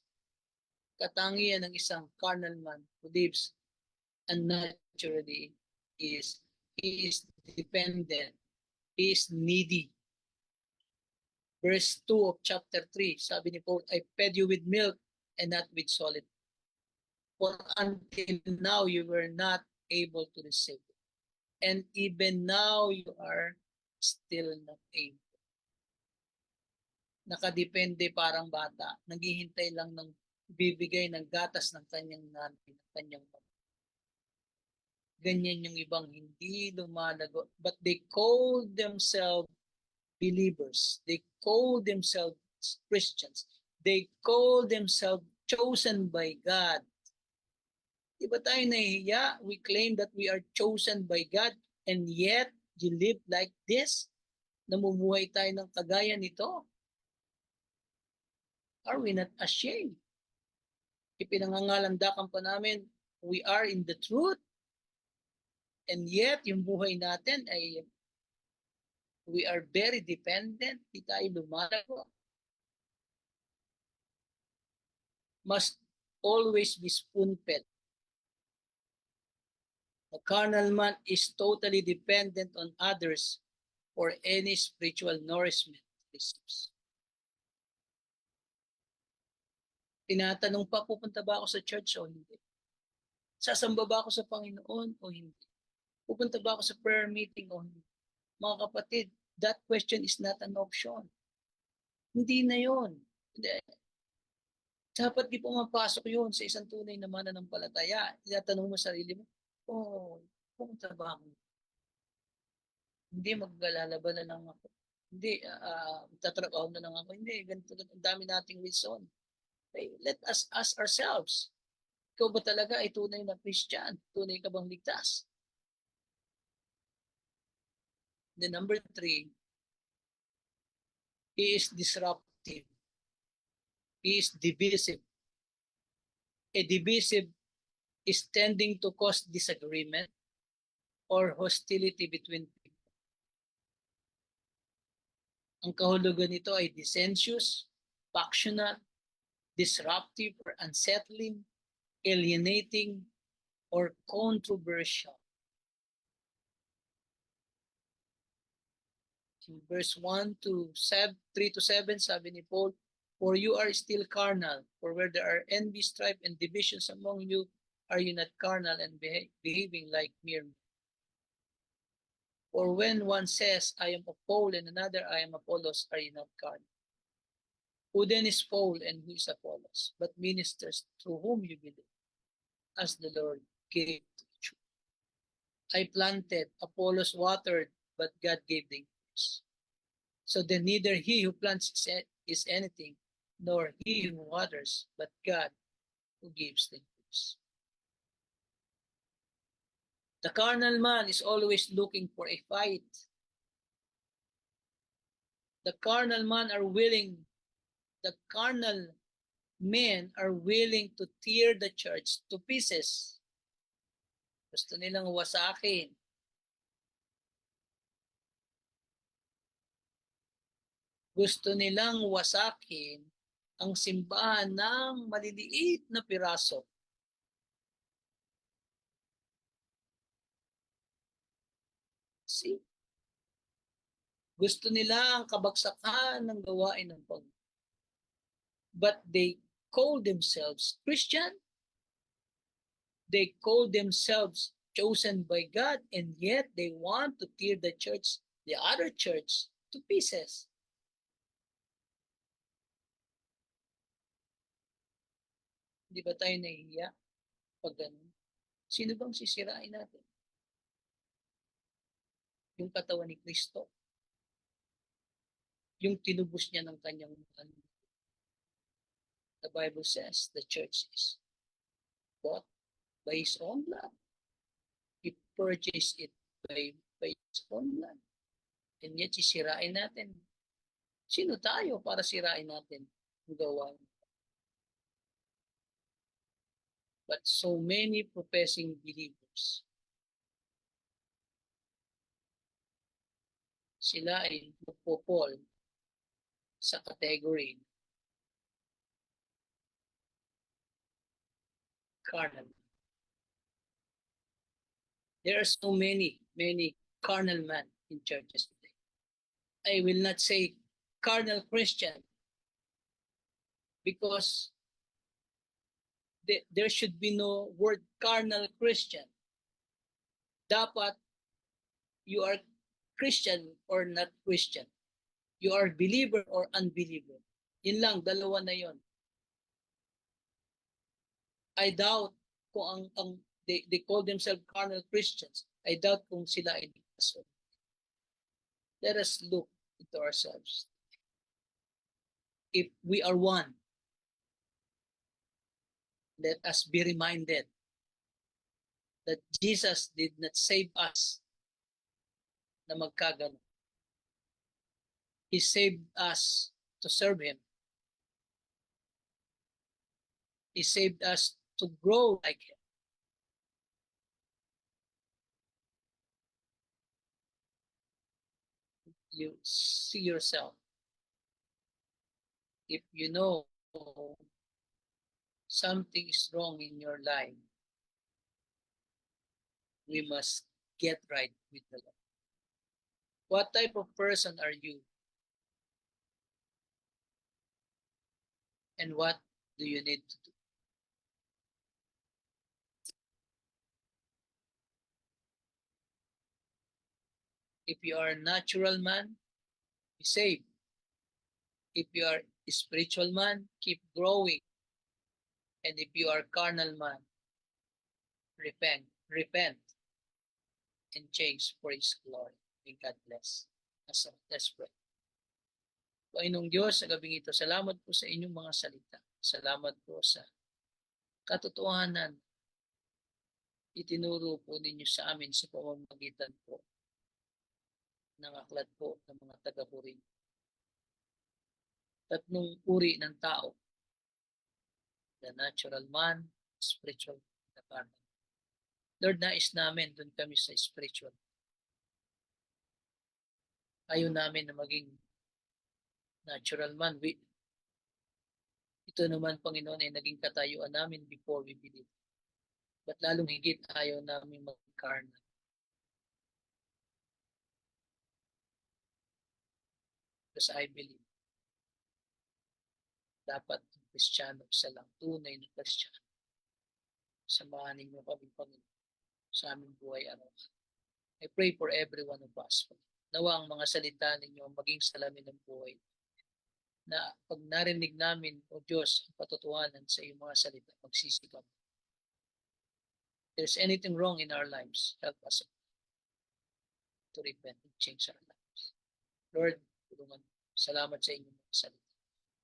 katangian ng isang carnal man who lives unnaturally is he is dependent, he is needy. Verse 2 of chapter 3, sabi ni Paul, I fed you with milk and not with solid. For until now you were not able to receive it. And even now you are still not able. Nakadepende parang bata, naghihintay lang ng bibigay ng gatas ng kanyang nanay, ng kanyang mama. Ganyan yung ibang hindi lumalago. But they call themselves believers. They call themselves Christians. They call themselves chosen by God. Di ba tayo nahihiya? We claim that we are chosen by God and yet you live like this? Namumuhay tayo ng kagaya nito? Are we not ashamed? Ipinangangalandakan pa namin, we are in the truth. And yet, yung buhay natin ay we are very dependent. Di tayo lumalago. Must always be spoon-fed. The carnal man is totally dependent on others for any spiritual nourishment receives. Tinatanong pa, pupunta ba ako sa church o hindi? Sasamba ba ako sa Panginoon o hindi? Pupunta ba ako sa prayer meeting o hindi? Mga kapatid, that question is not an option. Hindi na yun. Dapat di pumapasok yun sa isang tunay na mananampalataya. Tinatanong mo sarili mo, pupunta ba ako? Hindi, maglalalaban na lang ako. Hindi, tatrabaho na lang ako. Hindi, ganito, ang dami nating reason. Okay, let us ask ourselves, ikaw ba talaga ay tunay na Christian? Tunay ka bang ligtas? The number 3, he is disruptive. He is divisive. A divisive is tending to cause disagreement or hostility between people. Ang kahulugan nito ay dissensuous, factional, disruptive or unsettling, alienating, or controversial. In verse 1 to 3 to 7, sabi ni Paul, for you are still carnal, for where there are envy, strife, and divisions among you, are you not carnal and behaving like mere men? Or when one says, I am of Paul, and another, I am Apollos, are you not carnal? Who then is Paul and who is Apollos, but ministers through whom you believe, as the Lord gave to each one. I planted, Apollos watered, but God gave the increase. So then neither he who plants is anything, nor he who waters, but God who gives the increase. The carnal man is always looking for a fight. The carnal men are willing to tear the church to pieces. Gusto nilang wasakin. Gusto nilang wasakin ang simbahan ng maliliit na piraso. See? Gusto nila ang kabagsakan ng gawain ng Panginoon. But they call themselves Christian. They call themselves chosen by God, and yet they want to tear the church, the other church, to pieces. Di ba tayo nahihiya pag ganun? Sino bang sisirain natin? Yung katawan ni Kristo? Yung tinubos niya ng kanyang mahal. The Bible says the church is bought by His own blood. He purchased it by His own blood. And yet, sisirain natin. Sino tayo para sirain natin ang gawain? But so many professing believers, sila ay nagpo-fall sa category carnal. There are so many carnal men in churches today. I will not say carnal Christian because there should be no word carnal Christian. Dapat you are Christian or not Christian. You are believer or unbeliever. Yun lang, dalawa na yon. I doubt kung they call themselves carnal Christians. I doubt kung sila ay ligtas. Let us look into ourselves. If we are one, let us be reminded that Jesus did not save us na magkagano. He saved us to serve Him. He saved us to grow like Him. You see yourself. If you know something is wrong in your life, we must get right with the Lord. What type of person are you? And what do you need to do? If you are a natural man, be saved. If you are a spiritual man, keep growing. And if you are a carnal man, repent, and change for His glory. May God bless. Let's pray. Panginoong Diyos, sa gabing ito, salamat po sa inyong mga salita. Salamat po sa katotohanan itinuro po ninyo sa amin sa pamamagitan po ng aklat po ng mga taga-Korinto. Tatlong uri ng tao. The natural man, spiritual, the carnal. Lord, nais namin doon kami sa spiritual. Ayaw namin na maging natural man. Ito naman, Panginoon, ay naging katayuan namin before we believe. But lalong higit ayaw namin mag-carnal. Because I believe dapat ang Kristiyano isa lang, tunay na Kristiyano. Samahan ninyo kami, Panginoon, sa aming buhay araw-araw. I pray for every one of us. Nawa ang mga salita ninyo maging salamin ng buhay. Na pag narinig namin, O Diyos, ang katotohanan sa iyong mga salita, magsisikap. If there's anything wrong in our lives, help us to repent and change our lives. Lord, tulungan. Salamat sa inyong mga salita.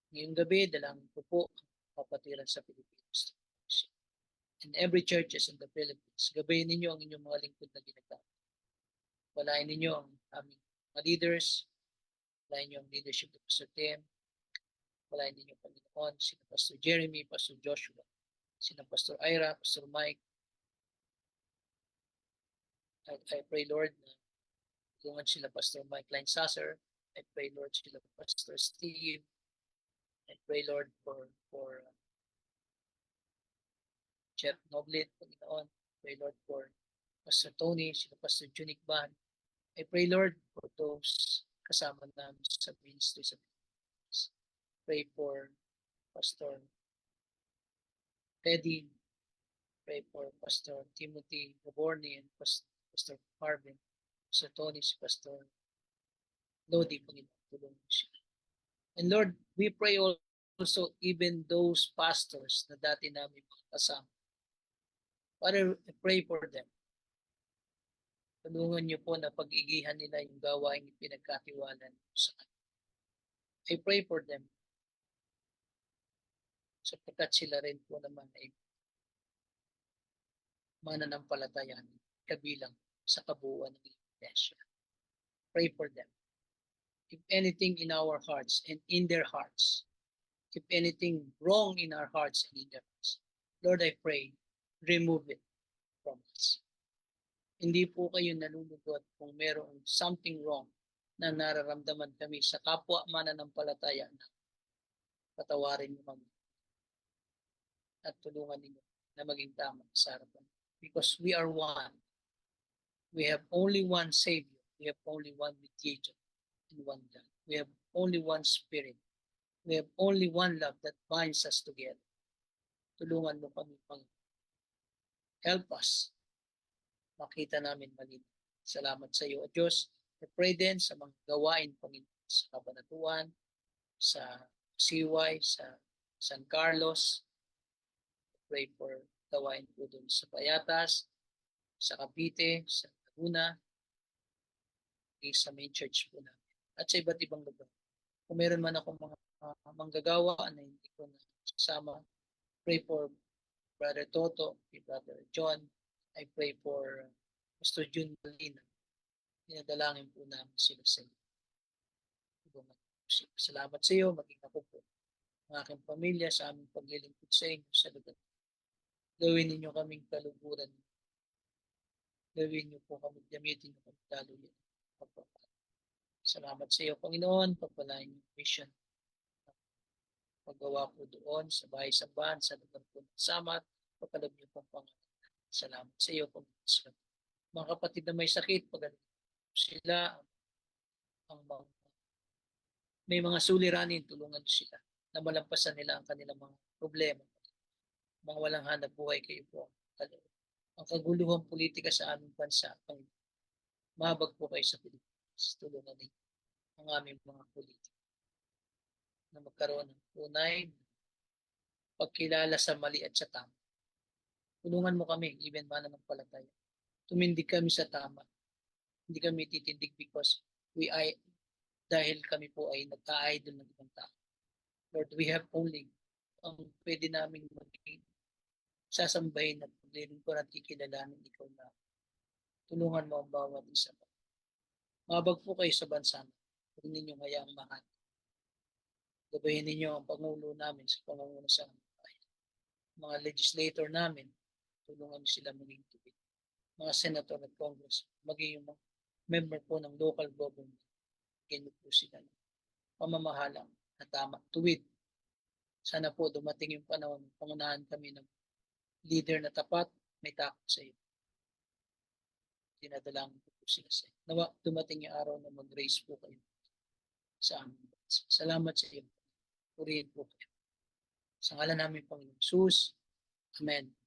Ngayong gabi, dalangin ko po ang kapatiran sa Pilipinas. And every churches in the Philippines, gabayin ninyo ang inyong mga lingkod na ginagawa. Walain ninyo ang aming mga leaders, walain ninyo ang leadership of Pastor Tim, walain ninyo, Panginoon, sina Pastor Jeremy, Pastor Joshua, sina Pastor Ira, Pastor Mike. I pray, Lord, na tulungan sila Pastor Mike Line-Sasser. I pray, Lord, sila Pastor Steve. I pray, Lord, for Jeff Noblet, Panginoon. I pray, Lord, for Pastor Tony, sila Pastor Junik Ban. I pray, Lord, for those kasama namin sa ministry sa Pilipinas. Pray for Pastor Teddy. Pray for Pastor Timothy Gaborni and Pastor Marvin. Pastor Tony, si Pastor Lodi, Panginoon, tulungan siya. And Lord, we pray also even those pastors na dati namin mga kasama. Father, I pray for them. Tulungan niyo po na pag-igihan nila yung gawaing pinagkatiwalan sa kanila. I pray for them. Sapagkat sila rin po naman ay mananampalatayan kabilang sa kabuuan ng Iglesia. Pray for them. If anything in our hearts and in their hearts, if anything wrong in our hearts and in their hearts, Lord, I pray, remove it from us. Hindi po kayo nalulugot kung merong something wrong na nararamdaman kami sa kapwa mananampalataya na patawarin niyo kami at tulungan ninyo na maging tama sa harapan. Because we are one. We have only one Savior. We have only one mediator and one God. We have only one Spirit. We have only one love that binds us together. Tulungan mo kami, Panginoon. Help us makita namin malinaw. Salamat sa iyo, O Diyos. I pray din sa mga gawain, Panginoon, sa Kabanatuan, sa CY, sa San Carlos. I pray for gawain po doon sa Payatas, sa Cavite, sa Laguna, sa main church po namin. At sa iba't ibang lugar. Kung meron man akong mga manggagawa na hindi ko na kasama, pray for Brother Toto, Brother John. I pray for Pastor June Molina. Dinadalangin po namin sila sa iyo. Salamat sa iyo, maging ako po, ang aking pamilya, sa aming paglilingkod sa inyo sa lugar. Gawin ninyo kaming kaluburan. Gawin niyo po kami, gamitin niyo kami taluyan. Salamat sa iyo, Panginoon, pagpalain niyo mission. Paggawa po doon sa bahay sambahan, sa lugar po ng Samat, pagkalab niyo pong Panginoon. Salamat sa iyo, Panginoon. Mga kapatid na may sakit, pagaling sila, ang may mga suliranin, tulungan sila na malampasan nila ang kanilang mga problema. Mga walang hanap buhay, kayo po ang kaguluhang politika sa aming bansa. Mahabag po kayo sa Pilipinas. Tulungan din ang aming mga politika na magkaroon ng tunay pagkilala sa mali at sa tama. Tulungan mo kami, even ba naman palataya. Tumindig kami sa tama. Hindi kami titindig because dahil kami po ay nagka-idol ng ibang tao. Lord, we have only ang pwede namin maging sasambahin at paglilingkod at kikilalanin ikaw na tulungan mo ang bawat isa. Mabag po kayo sa bansa. Huwag ninyong hayaang mahal. Gabayin ninyo ang Pangulo namin sa pangunguna sa mga legislator namin. Tulungan niyo sila maging tubig. Mga senator at congress, maging yung member po ng local government. Ganyan po sila. Pamamahalang na tama, tuwid. Sana po dumating yung panahon, pangunahan kami ng leader na tapat, may takot sa iyo. Dinadalangin po sila sa iyo. Nawa, dumating yung araw na mag-raise po kayo sa amin. Salamat sa iyo. Purihin po kayo. Sa ngalan namin, Panginoon Jesus. Amen.